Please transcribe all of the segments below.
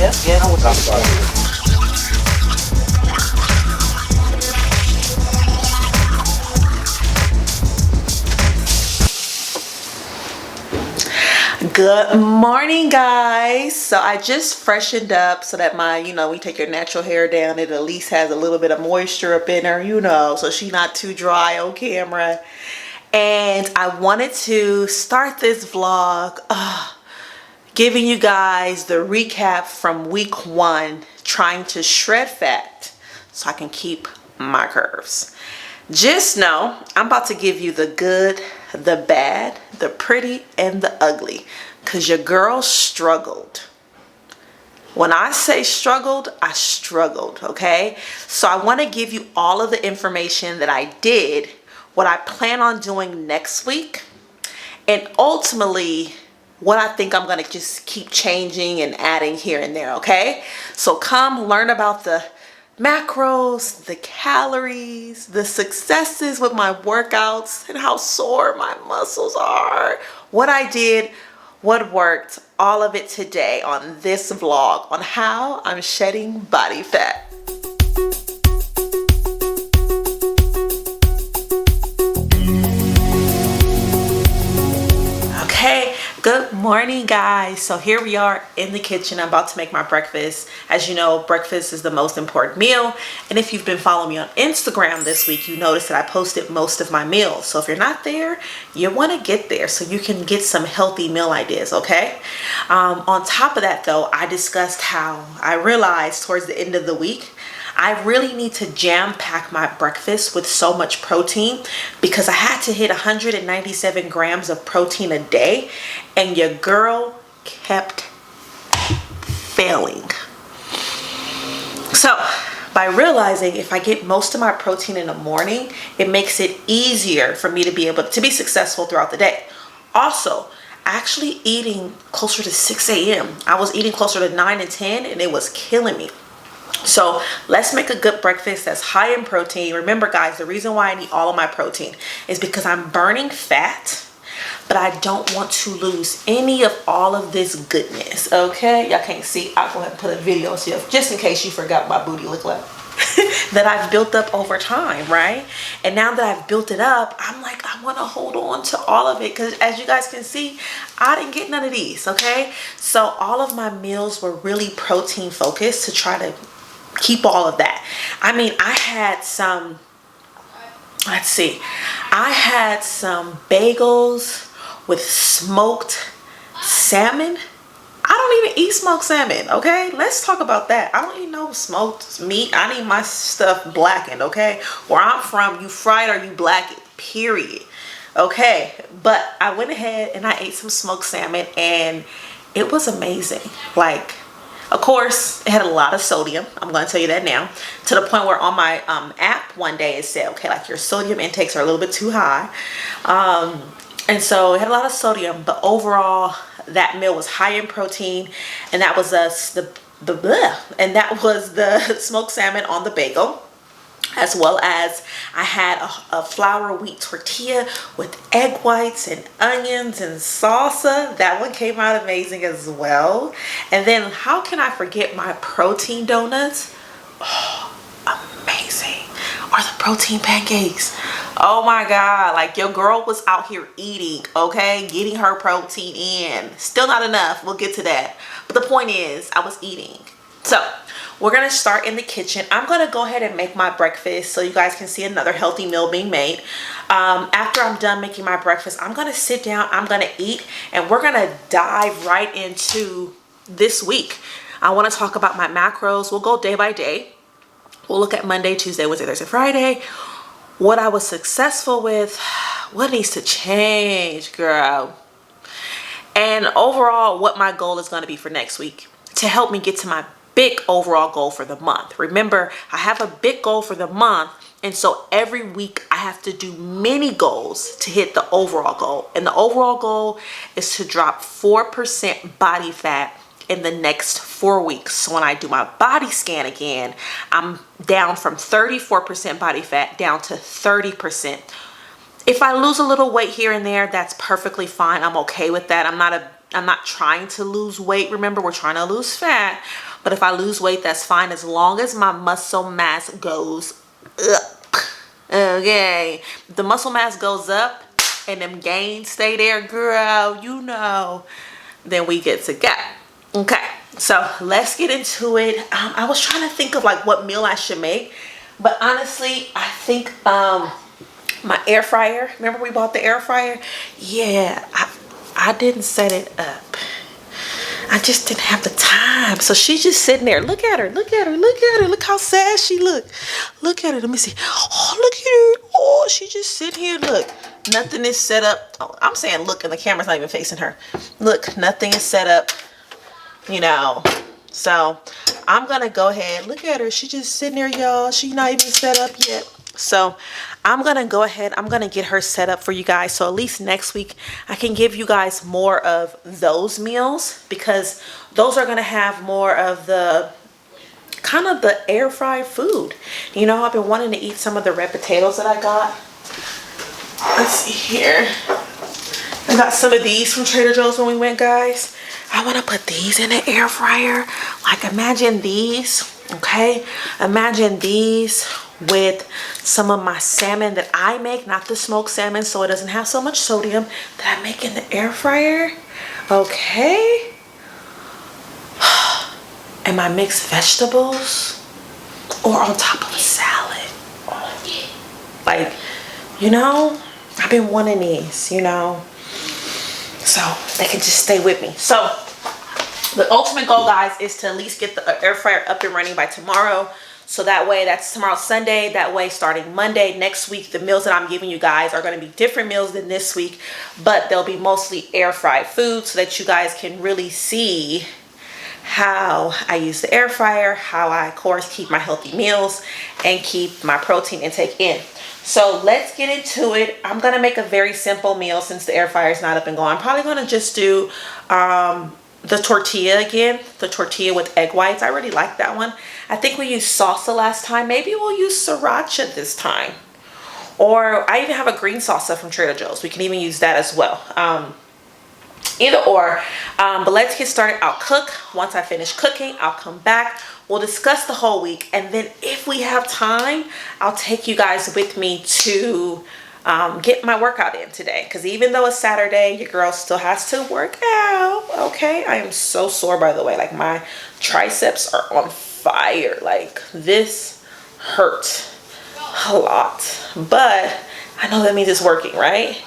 I was talking about it. Good morning, guys. So I just freshened up so that my, when you take your natural hair down, it at least has a little bit of moisture up in her, so she's not too dry on camera. And I wanted to start this vlog giving you guys the recap from week 1, trying to shred fat so I can keep my curves. Just know I'm about to give you the good, the bad, the pretty, and the ugly, because your girl struggled. When I say struggled, I struggled, okay? So I want to give you all of the information that I did, what I plan on doing next week, and ultimately what I think I'm going to just keep changing and adding here and there, okay? So come learn about the macros, the calories, the successes with my workouts, and how sore my muscles are, what I did, what worked, all of it today on this vlog on how I'm shedding body fat. Okay, good morning, guys. So here we are in the kitchen. I'm about to make my breakfast. As you know, breakfast is the most important meal. And if you've been following me on Instagram this week, you noticed that I posted most of my meals. So if you're not there, you want to get there so you can get some healthy meal ideas, okay? On top of that, though, I discussed how I realized towards the end of the week, I really need to jam pack my breakfast with so much protein, because I had to hit 197 grams of protein a day, and your girl kept failing. So by realizing if I get most of my protein in the morning, it makes it easier for me to be able to be successful throughout the day. Also, actually eating closer to 6 a.m. I was eating closer to 9 and 10, and it was killing me. So let's make a good breakfast that's high in protein. Remember, guys, the reason why I need all of my protein is because I'm burning fat, but I don't want to lose any of all of this goodness, okay? Y'all can't see. I'll go ahead and put a video here just in case you forgot what my booty look like. That I've built up over time, right? And now that I've built it up, I'm like, I want to hold on to all of it, because as you guys can see, I didn't get none of these, okay? So all of my meals were really protein focused to try to keep all of that. I mean, I had some, let's see, I had some bagels with smoked salmon. I don't even eat smoked salmon, okay? Let's talk about that. I don't eat no smoked meat. I need my stuff blackened, okay? Where I'm from, you fry it or you black it, period. Okay, but I went ahead and I ate some smoked salmon, and it was amazing. Like, of course, it had a lot of sodium. I'm going to tell you that now. To the point where on my app one day it said, okay, like your sodium intakes are a little bit too high. And so it had a lot of sodium, but overall that meal was high in protein, and that was the smoked salmon on the bagel, as well as I had a flour wheat tortilla with egg whites and onions and salsa. That one came out amazing as well. And then how can I forget my protein donuts? Oh, amazing. Or the protein pancakes. Oh my God, like your girl was out here eating, okay? Getting her protein in. Still not enough, we'll get to that. But the point is, I was eating. So we're gonna start in the kitchen. I'm gonna go ahead and make my breakfast so you guys can see another healthy meal being made. After I'm done making my breakfast, I'm gonna sit down, I'm gonna eat, and we're gonna dive right into this week. I wanna talk about my macros. We'll go day by day. We'll look at Monday, Tuesday, Wednesday, Thursday, Friday. What I was successful with, what needs to change, girl. And overall, what my goal is gonna be for next week to help me get to my big overall goal for the month. Remember, I have a big goal for the month, and so every week I have to do mini goals to hit the overall goal. And the overall goal is to drop 4% body fat in the next 4 weeks. So when I do my body scan again, I'm down from 34% body fat down to 30%. If I lose a little weight here and there, that's perfectly fine. I'm okay with that. I'm not a I'm not trying to lose weight. Remember, we're trying to lose fat. But if I lose weight, that's fine as long as my muscle mass goes up. Okay. If the muscle mass goes up and them gains stay there, girl, you know, then we get to go. Okay. So let's get into it. I was trying to think of like what meal I should make. But honestly, I think my air fryer. Remember we bought the air fryer? Yeah, I didn't set it up. I just didn't have the time. So she's just sitting there. Look at her. Look at her. Look at her. Look how sad she look. Look at her. Let me see. Oh, look at her. Oh, she just sitting here. Look. Nothing is set up. Oh, I'm saying look, and the camera's not even facing her. Look, nothing is set up. You know. So I'm going to go ahead. Look at her. She just sitting there, y'all. She's not even set up yet. So I'm going to go ahead. I'm going to get her set up for you guys. So at least next week I can give you guys more of those meals, because those are going to have more of the kind of the air fried food. You know, I've been wanting to eat some of the red potatoes that I got. Let's see here. I got some of these from Trader Joe's when we went, guys. I want to put these in the air fryer. Like, imagine these, okay? Imagine these with some of my salmon that I make, not the smoked salmon, so it doesn't have so much sodium, that I make in the air fryer, okay? And my mixed vegetables, or on top of a salad. Like, you know, I've been wanting these, you know, so they can just stay with me. So the ultimate goal, guys, is to at least get the air fryer up and running by tomorrow. So that way, that's tomorrow Sunday. That way, starting Monday next week, the meals that I'm giving you guys are going to be different meals than this week, but they'll be mostly air fried food, so that you guys can really see how I use the air fryer, how I, of course, keep my healthy meals and keep my protein intake in. So let's get into it. I'm going to make a very simple meal since the air fryer is not up and going. I'm probably going to just do the tortilla again, the tortilla with egg whites. I really like that one. I think we used salsa last time. Maybe we'll use sriracha this time. Or I even have a green salsa from Trader Joe's. We can even use that as well. Either or. But let's get started. I'll cook. Once I finish cooking, I'll come back. We'll discuss the whole week. And then if we have time, I'll take you guys with me to get my workout in today, because even though it's Saturday, your girl still has to work out. Okay, I am so sore, by the way. Like, my triceps are on fire. Like, this hurt a lot, but I know that means it's working, right?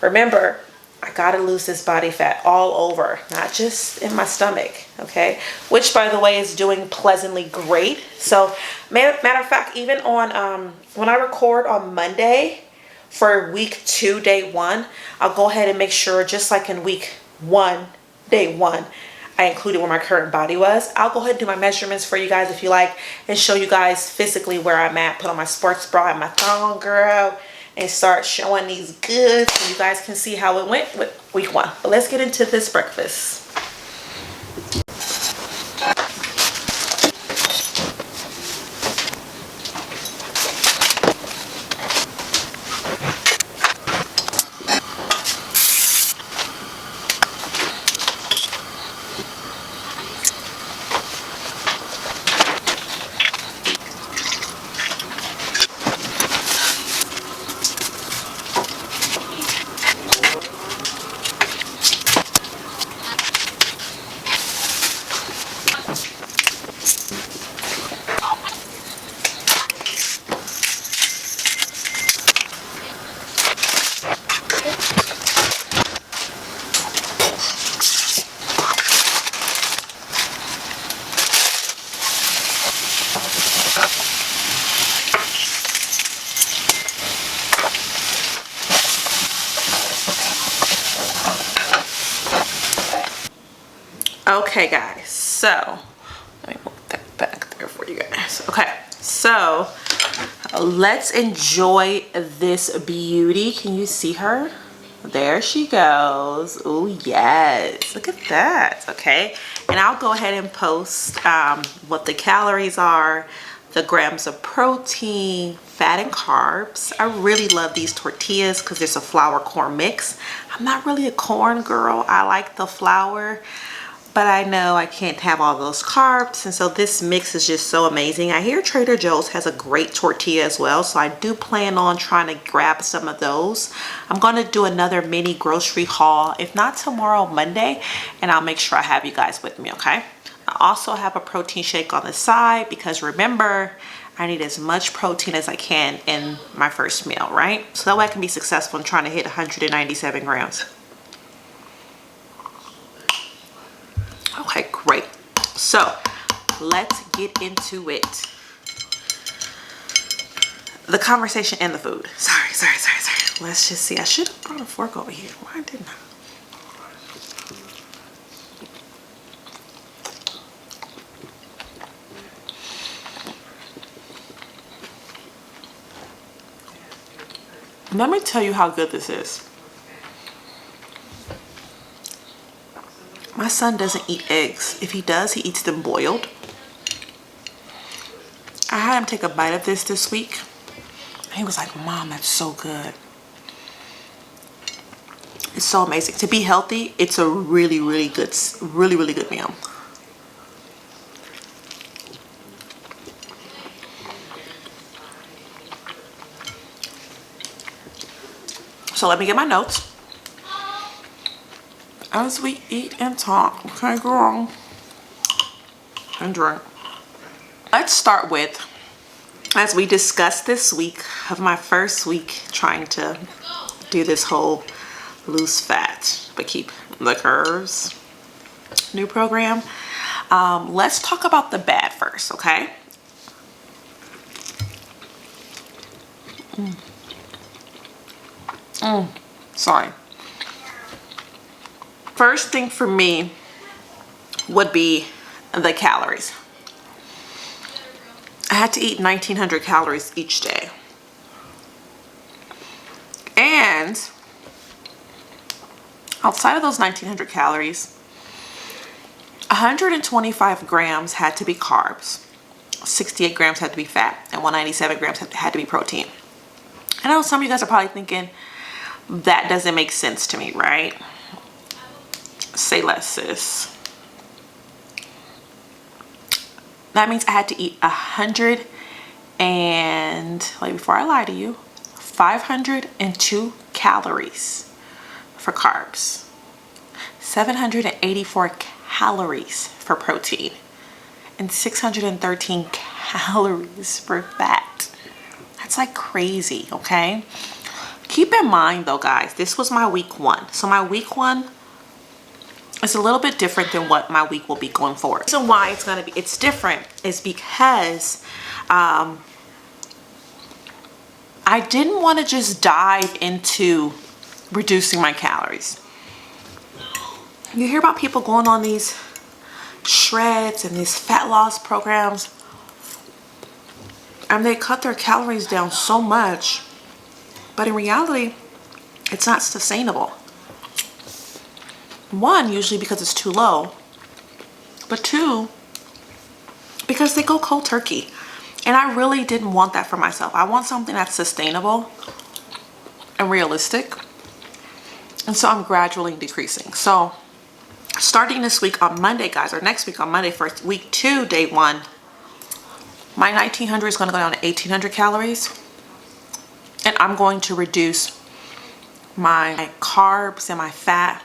Remember, I gotta lose this body fat all over, not just in my stomach, okay? Which, by the way, is doing pleasantly great. So matter of fact, even on when I record on Monday for week 2, day 1, I'll go ahead and make sure, just like in week 1, day 1, I included where my current body was. I'll go ahead and do my measurements for you guys if you like, and show you guys physically where I'm at. Put on my sports bra and my thong, girl, and start showing these goods so you guys can see how it went with week 1. But let's get into this breakfast. Okay, guys, so let me move that back there for you guys. Okay, so let's enjoy this beauty. Can you see her? There she goes. Oh yes, look at that. Okay, and I'll go ahead and post what the calories are, the grams of protein, fat, and carbs. I really love these tortillas because there's a flour corn mix. I'm not really a corn girl. I like the flour, but I know I can't have all those carbs, and so this mix is just so amazing. I hear Trader Joe's has a great tortilla as well, so I do plan on trying to grab some of those. I'm going to do another mini grocery haul, if not tomorrow, Monday, and I'll make sure I have you guys with me, okay? I also have a protein shake on the side because remember, I need as much protein as I can in my first meal, right? So that way I can be successful in trying to hit 197 grams. Okay, great. So let's get into it. The conversation and the food. Sorry. Let's just see. I should have brought a fork over here. Why didn't I? Let me tell you how good this is. My son doesn't eat eggs. If he does, he eats them boiled. I had him take a bite of this week. He was like, Mom, that's so good. It's so amazing. To be healthy, it's a really good meal. So let me get my notes as we eat and talk. Okay, girl, and drink. Let's start with, as we discussed this week of my first week trying to do this whole lose fat but keep the curves new program. Let's talk about the bad first, okay? Sorry. First thing for me would be the calories. I had to eat 1,900 calories each day. And outside of those 1,900 calories, 125 grams had to be carbs, 68 grams had to be fat, and 197 grams had to be protein. I know some of you guys are probably thinking, that doesn't make sense to me, right? Say less, sis. That means I had to eat 100 and, wait, before I lie to you, 502 calories for carbs, 784 calories for protein, and 613 calories for fat. That's like crazy, okay? Keep in mind though, guys, this was my week 1. So my week 1 is a little bit different than what my week will be going forward. The reason why it's different is because I didn't want to just dive into reducing my calories. You hear about people going on these shreds and these fat loss programs, and they cut their calories down so much, but in reality, it's not sustainable. One, usually because it's too low, but two, because they go cold turkey. And I really didn't want that for myself. I want something that's sustainable and realistic. And so I'm gradually decreasing. So starting this week on Monday, guys, or next week on Monday for week 2, day 1, my 1,900 is going to go down to 1,800 calories. And I'm going to reduce my carbs and my fat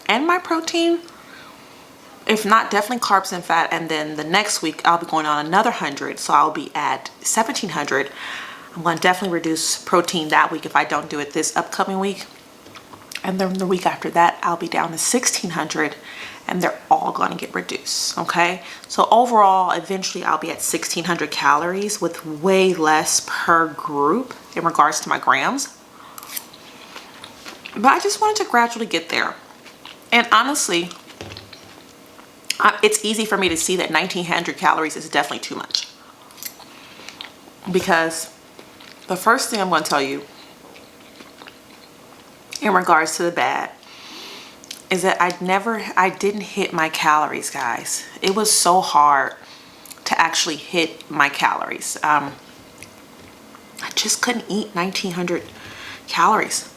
and my protein, if not definitely carbs and fat. And then the next week I'll be going on another 100, so I'll be at 1,700. I'm going to definitely reduce protein that week if I don't do it this upcoming week. And then the week after that I'll be down to 1,600, and they're all going to get reduced. Okay, so overall eventually I'll be at 1,600 calories with way less per group in regards to my grams. But I just wanted to gradually get there. And honestly, it's easy for me to see that 1,900 calories is definitely too much. Because the first thing I'm going to tell you in regards to the bad is that I didn't hit my calories, guys. It was so hard to to actually hit my calories. I just couldn't eat 1900 calories.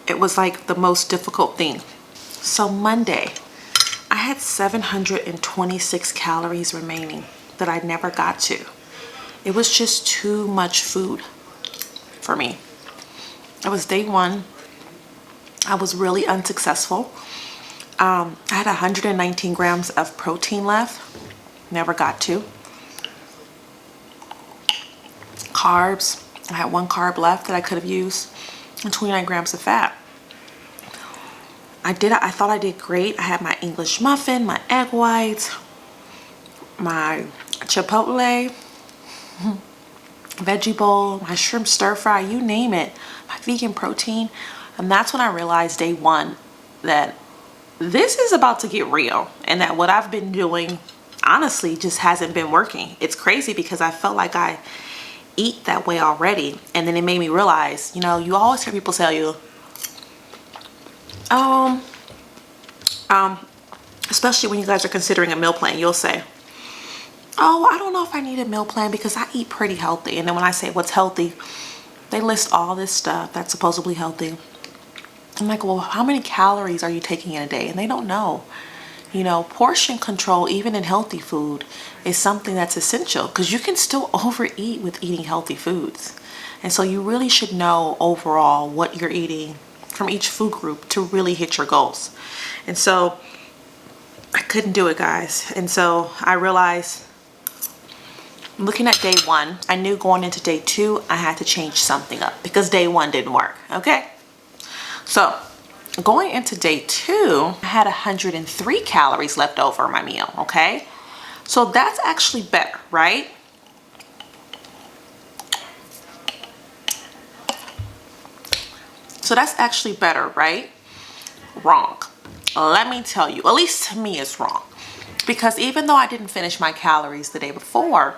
It was like the most difficult thing. So Monday, I had 726 calories remaining that I never got to. It was just too much food for me. It was day one. I was really unsuccessful. I had 119 grams of protein left. Never got to. Carbs. I had 1 carb left that I could have used. And 29 grams of fat. I thought I did great. I had my English muffin, my egg whites, my chipotle, veggie bowl, my shrimp stir fry, you name it, my vegan protein. And that's when I realized day one that this is about to get real, and that what I've been doing honestly just hasn't been working. It's crazy because I felt like I eat that way already, and then it made me realize, you know, you always hear people tell you, especially when you guys are considering a meal plan, you'll say, oh, I don't know if I need a meal plan because I eat pretty healthy. And then when I say what's healthy, they list all this stuff that's supposedly healthy. I'm like, well, how many calories are you taking in a day? And they don't know. You know, portion control, even in healthy food, is something that's essential because you can still overeat with eating healthy foods. And so you really should know overall what you're eating from each food group to really hit your goals. And so I couldn't do it, guys. And so I realized, looking at day one, I knew going into day two, I had to change something up because day one didn't work, okay? So going into day two, I had 103 calories left over my meal, okay? So that's actually better, right? So that's actually better, right? Wrong. Let me tell you, at least to me it's wrong. Because even though I didn't finish my calories the day before,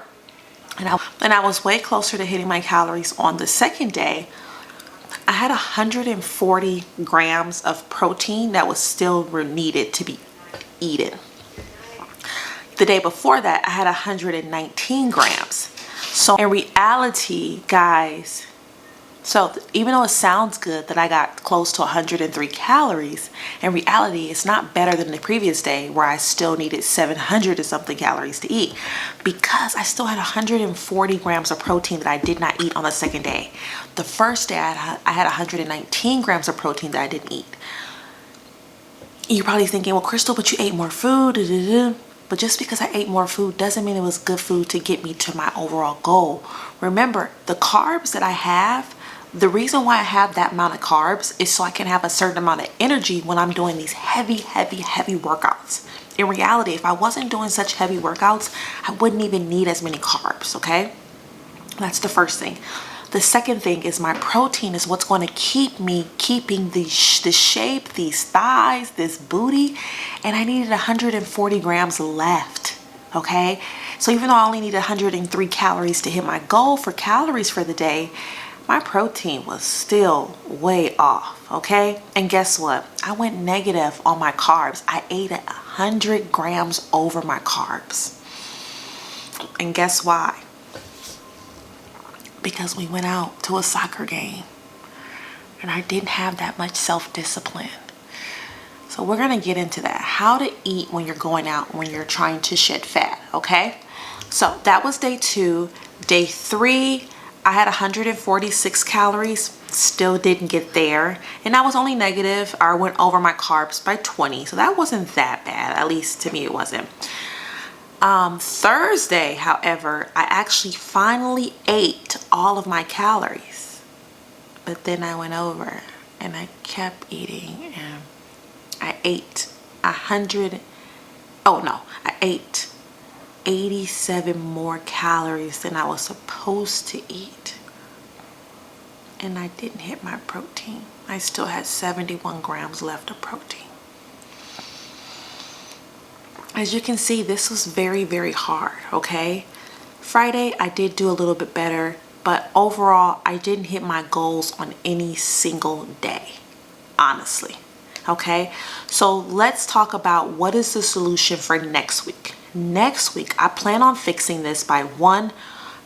and I was way closer to hitting my calories on the second day, I had 140 grams of protein that was still needed to be eaten. The day before that, I had 119 grams. So in reality, guys, so even though it sounds good that I got close to 103 calories, in reality, it's not better than the previous day where I still needed 700 and something calories to eat because I still had 140 grams of protein that I did not eat on the second day. The first day, I had 119 grams of protein that I didn't eat. You're probably thinking, well, Crystal, but you ate more food. But just because I ate more food doesn't mean it was good food to get me to my overall goal. Remember, the carbs that I have, the reason why I have that amount of carbs is so I can have a certain amount of energy when I'm doing these heavy workouts. In reality, if I wasn't doing such heavy workouts, I wouldn't even need as many carbs, okay? That's the first thing. The second thing is my protein is what's going to keep me keeping the shape, these thighs, this booty, and I needed 140 grams left, okay? So even though I only needed 103 calories to hit my goal for calories for the day, my protein was still way off, okay? And guess what? I went negative on my carbs. I ate 100 grams over my carbs. And guess why? Because we went out to a soccer game and I didn't have that much self-discipline. So we're gonna get into that. How to eat when you're going out, when you're trying to shed fat, okay? So that was day two. Day three, I had 146 calories, still didn't get there. And I was only negative, I went over my carbs by 20. So that wasn't that bad, at least to me it wasn't. Thursday, however, I actually finally ate all of my calories. But then I went over and I kept eating and I ate I ate 87 more calories than I was supposed to eat. And I didn't hit my protein. I still had 71 grams left of protein. As you can see, this was very hard, okay? Friday, I did do a little bit better, but overall, I didn't hit my goals on any single day, honestly. Okay, so let's talk about what is the solution for next week. Next week, I plan on fixing this by one,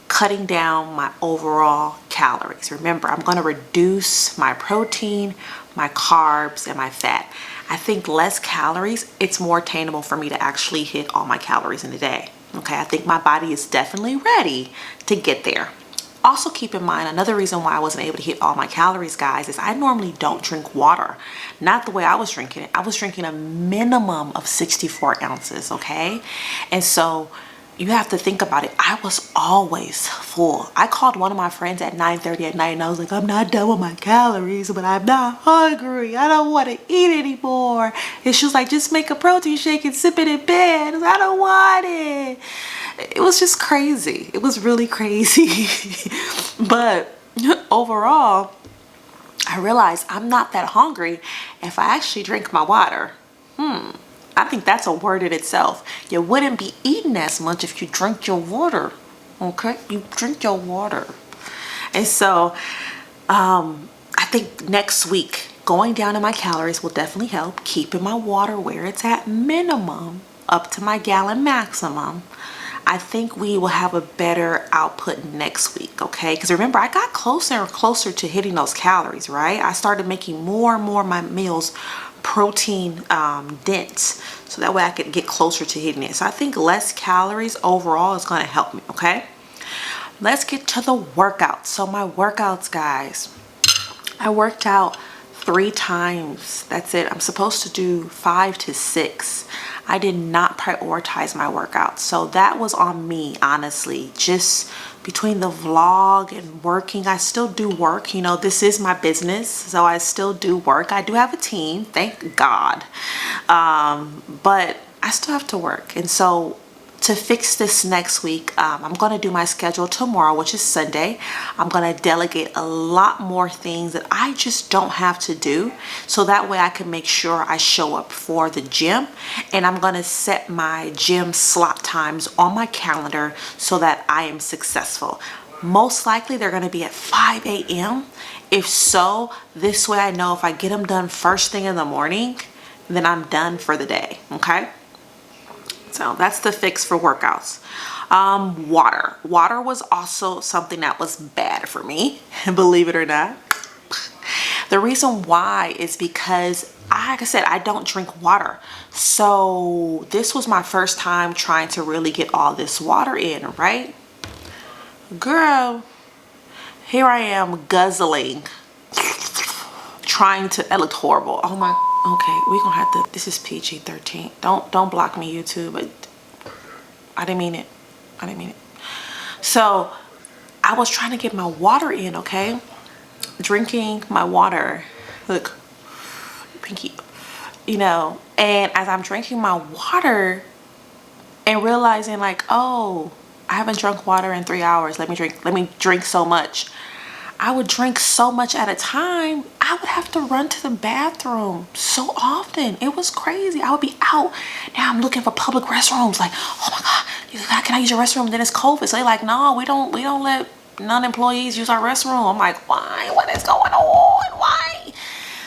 cutting down my overall calories. Remember, I'm going to reduce my protein, my carbs, and my fat. I think less calories, it's more attainable for me to actually hit all my calories in a day. Okay, I think my body is definitely ready to get there. Also keep in mind, another reason why I wasn't able to hit all my calories, guys, is I normally don't drink water. Not the way I was drinking it. I was drinking a minimum of 64 ounces, okay? And so you have to think about it. I was always full. I called one of my friends at 9:30 at night and I was like, I'm not done with my calories, but I'm not hungry. I don't want to eat anymore. And she was like, just make a protein shake and sip it in bed. I was like, I don't want it. It was just crazy. It was really crazy. But overall, I realized I'm not that hungry if I actually drink my water. I think that's a word in itself. You wouldn't be eating as much if you drink your water. Okay? You drink your water. And so I think next week, going down in my calories will definitely help. Keeping my water where it's at minimum, up to my gallon maximum. I think we will have a better output next week, okay? Because remember, I got closer and closer to hitting those calories, right? I started making more and more of my meals protein dense, so that way I could get closer to hitting it. So I think less calories overall is going to help me, okay? Let's get to the workouts. So my workouts, guys, I worked out 3 times. That's it. I'm supposed to do 5 to 6. I did not prioritize my workouts. So that was on me, honestly. Just between the vlog and working, I still do work. You know, this is my business, so I still do work. I do have a team, thank God. But I still have to work. And so to fix this next week, I'm going to do my schedule tomorrow, which is Sunday. I'm going to delegate a lot more things that I just don't have to do, so that way I can make sure I show up for the gym. And I'm going to set my gym slot times on my calendar so that I am successful. Most likely they're going to be at 5 a.m. If so, this way I know if I get them done first thing in the morning, then I'm done for the day, okay? So that's the fix for workouts. Water. Water was also something that was bad for me, believe it or not. The reason why is because, like I said, I don't drink water. So this was my first time trying to really get all this water in, right? Girl, here I am guzzling, trying to, that looked horrible. Oh my, okay, we're gonna have to, this is PG-13. Don't block me, YouTube. I didn't mean it. I didn't mean it. So I was trying to get my water in, okay? Drinking my water. Look, pinky, you know, and as I'm drinking my water and realizing like, oh, I haven't drunk water in 3 hours. Let me drink so much. I would drink so much at a time, I would have to run to the bathroom so often. It was crazy. I would be out. Now I'm looking for public restrooms. Like, oh my God, can I use your restroom? Then it's COVID. So they're like, no, we don't let non-employees use our restroom. I'm like, why? What is going on? Why?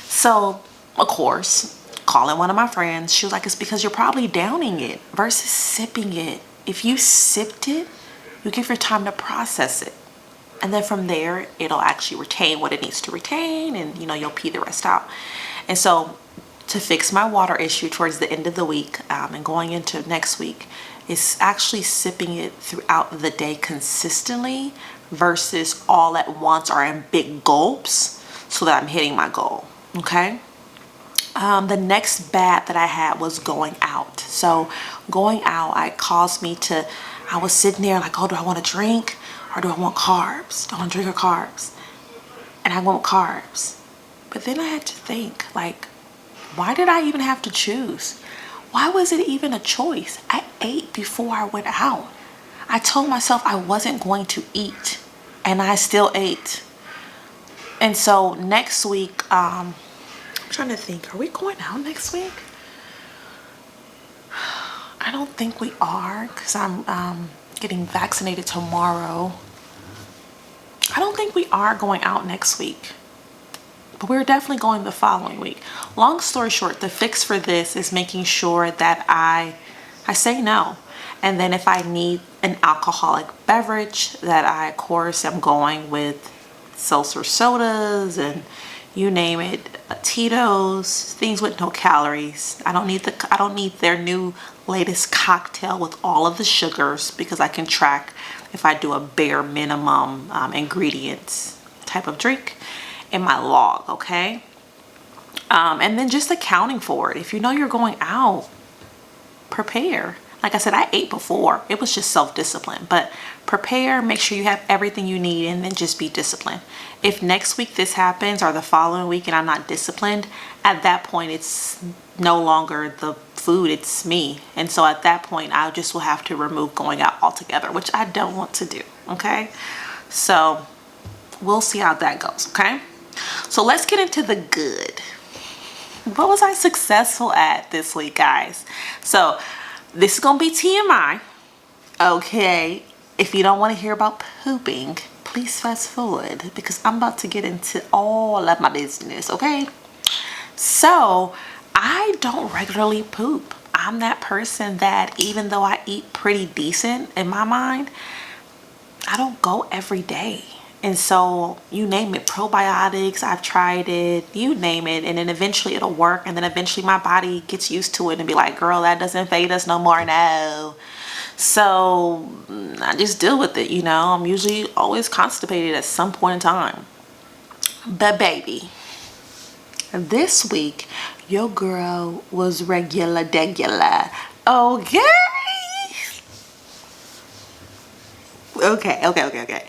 So, of course, calling one of my friends, she was like, it's because you're probably downing it versus sipping it. If you sipped it, you give your time to process it. And then from there, it'll actually retain what it needs to retain, and you know, you'll pee the rest out. And so to fix my water issue towards the end of the week and going into next week is actually sipping it throughout the day consistently versus all at once or in big gulps, so that I'm hitting my goal, okay? The next bad that I had was going out. So going out, it caused me to, I was sitting there like, oh, do I want to drink? Or do I want carbs? Do I want to drink or carbs? And I want carbs. But then I had to think, like, why did I even have to choose? Why was it even a choice? I ate before I went out. I told myself I wasn't going to eat, and I still ate. And so next week, I'm trying to think, are we going out next week? I don't think we are, because I'm getting vaccinated tomorrow. I don't think we are going out next week. but we're definitely going the following week. Long story short, the fix for this is making sure that I say no. And then if I need an alcoholic beverage, that I, of course, am going with seltzer sodas and you name it, Tito's, things with no calories. I don't need their new latest cocktail with all of the sugars, because I can track if I do a bare minimum ingredients type of drink in my log, okay? And then just accounting for it. If you know you're going out, prepare. Like I said, I ate before. It was just self-discipline. But prepare, make sure you have everything you need, and then just be disciplined. If next week this happens or the following week and I'm not disciplined, at that point it's no longer the food, it's me. And so at that point I just will have to remove going out altogether, which I don't want to do, okay? So we'll see how that goes, okay? So let's get into the good. What was I successful at this week, guys? So this is gonna be TMI, okay? If you don't want to hear about pooping, please fast forward, because I'm about to get into all of my business, okay? So I don't regularly poop. I'm that person that, even though I eat pretty decent in my mind, I don't go every day. And so you name it, probiotics, I've tried it, you name it, and then eventually it'll work, and then eventually my body gets used to it and be like, girl, that doesn't fade us no more now. So I just deal with it, you know. I'm usually always constipated at some point in time. But baby, this week your girl was regular degular, okay? Okay.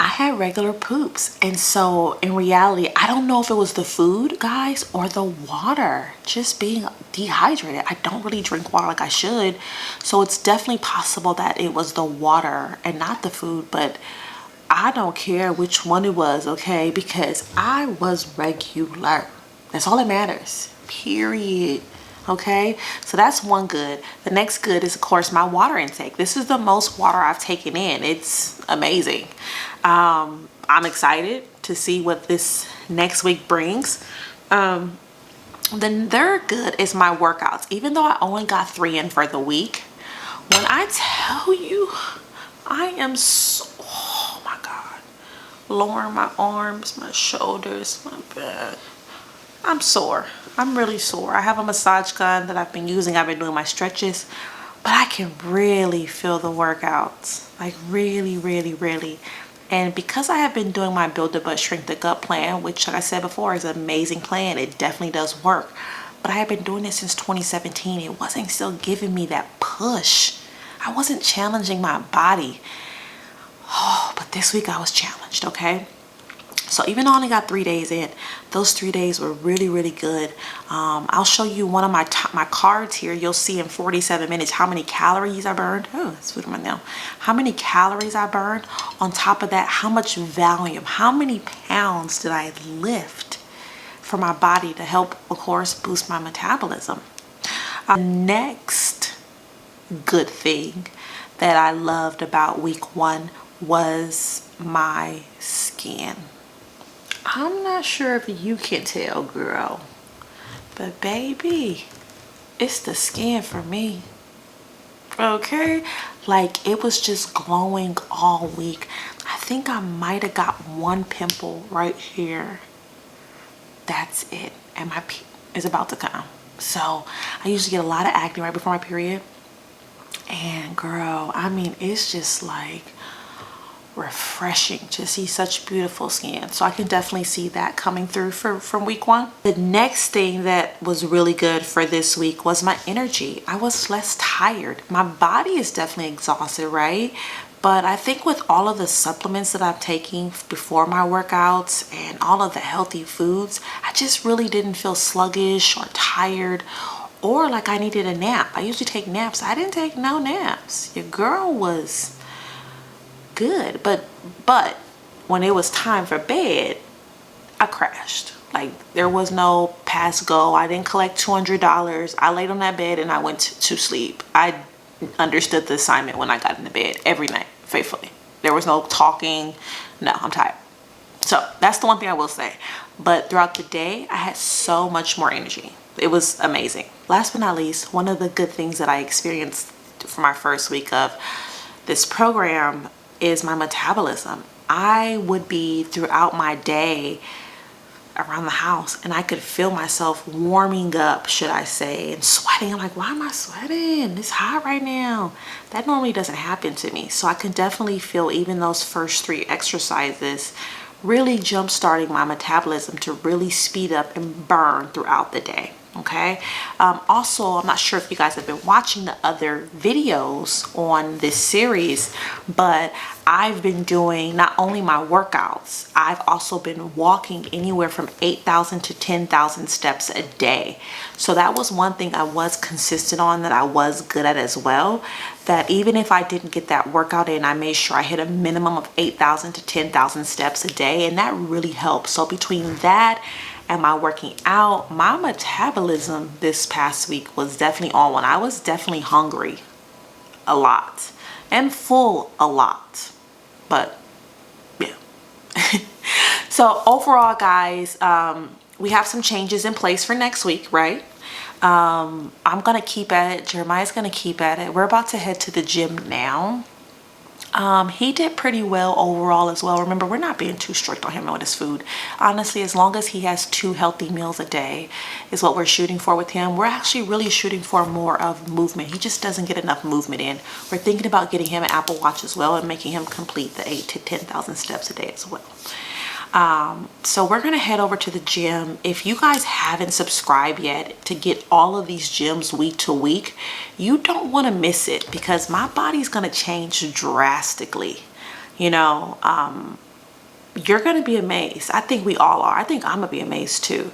I had regular poops, and so in reality, I don't know if it was the food, guys, or the water, just being dehydrated. I don't really drink water like I should, so it's definitely possible that it was the water and not the food. But I don't care which one it was, okay, because I was regular. That's all that matters, period. Okay, so that's one good. The next good is, of course, my water intake. This is the most water I've taken in. It's amazing. I'm excited to see what this next week brings. The third good is my workouts. Even though I only got 3 in for the week, when I tell you, I am so, oh my God, lowering my arms, my shoulders, my back. I'm sore. I'm really sore. I have a massage gun that I've been using. I've been doing my stretches, but I can really feel the workouts, like really. And because I have been doing my Build the Butt Shrink the Gut plan, which, like I said before, is an amazing plan, it definitely does work. But I have been doing it since 2017. It wasn't still giving me that push. I wasn't challenging my body. Oh, but this week I was challenged, okay? So even though I only got 3 days in, those 3 days were really good. I'll show you one of my cards here. You'll see in 47 minutes how many calories I burned. Oh, that's food in my now. How many calories I burned. On top of that, how much volume, how many pounds did I lift for my body to help, of course, boost my metabolism. Next good thing that I loved about week 1 was my skin. I'm not sure if you can tell, girl, but baby, it's the skin for me, okay? Like, it was just glowing all week. I think I might have got one pimple right here. That's it, and my is about to come. So I usually get a lot of acne right before my period, and girl, I mean, it's just like refreshing to see such beautiful skin. So I can definitely see that coming through from week 1. The next thing that was really good for this week was my energy. I was less tired. My body is definitely exhausted, right? But I think with all of the supplements that I'm taking before my workouts and all of the healthy foods, I just really didn't feel sluggish or tired or like I needed a nap. I usually take naps. I didn't take no naps. Your girl was good, but when it was time for bed, I crashed. Like, there was no pass go. I didn't collect $200. I laid on that bed and I went to sleep. I understood the assignment when I got into bed every night, faithfully. There was no talking. No, I'm tired. So that's the one thing I will say. But throughout the day, I had so much more energy. It was amazing. Last but not least, one of the good things that I experienced for my first week of this program is my metabolism. I would be throughout my day around the house and I could feel myself warming up, should I say, and sweating. I'm like, why am I sweating? It's hot right now. That normally doesn't happen to me. So I can definitely feel even those first 3 exercises really jump starting my metabolism to really speed up and burn throughout the day. Okay. Also, I'm not sure if you guys have been watching the other videos on this series, but I've been doing not only my workouts, I've also been walking anywhere from 8,000 to 10,000 steps a day. So that was one thing I was consistent on, that I was good at as well. That even if I didn't get that workout in, I made sure I hit a minimum of 8,000 to 10,000 steps a day. And that really helped. So between that and my working out, my metabolism this past week was definitely on one. I was definitely hungry a lot and full a lot, but yeah. So overall, guys, we have some changes in place for next week, right? I'm gonna keep at it. Jeremiah's gonna keep at it. We're about to head to the gym now. He did pretty well overall as well. Remember, we're not being too strict on him with his food. Honestly, as long as he has 2 healthy meals a day is what we're shooting for with him. We're actually really shooting for more of movement. He just doesn't get enough movement in. We're thinking about getting him an Apple Watch as well and making him complete the 8 to 10,000 steps a day as well. So we're gonna head over to the gym. If you guys haven't subscribed yet to get all of these gyms week to week, you don't want to miss it, because my body's gonna change drastically. You know, you're gonna be amazed. I think we all are. I think I'm gonna be amazed too.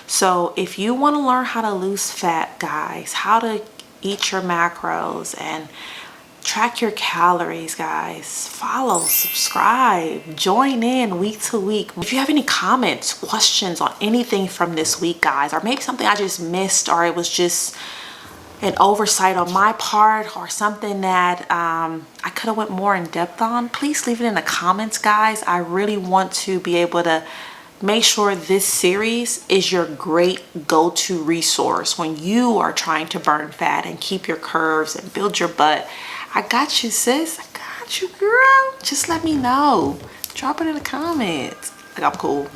So if you want to learn how to lose fat, guys, how to eat your macros and track your calories, guys, follow, subscribe, join in week to week. If you have any comments, questions on anything from this week, guys, or maybe something I just missed, or it was just an oversight on my part, or something that I could have went more in depth on, please leave it in the comments, guys. I really want to be able to make sure this series is your great go-to resource when you are trying to burn fat and keep your curves and build your butt. I got you, sis. I got you, girl. Just let me know. Drop it in the comments. Like, I'm cool.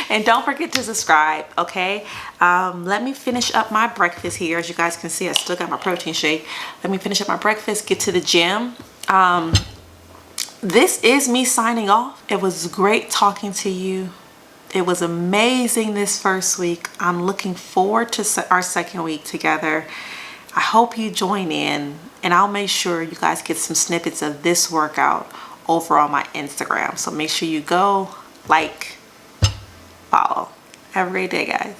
And don't forget to subscribe, okay? Let me finish up my breakfast here. As you guys can see, I still got my protein shake. Let me finish up my breakfast, get to the gym. This is me signing off. It was great talking to you. It was amazing this first week. I'm looking forward to our second week together. I hope you join in, and I'll make sure you guys get some snippets of this workout over on my Instagram. So make sure you go, like, follow. Have a great day, guys.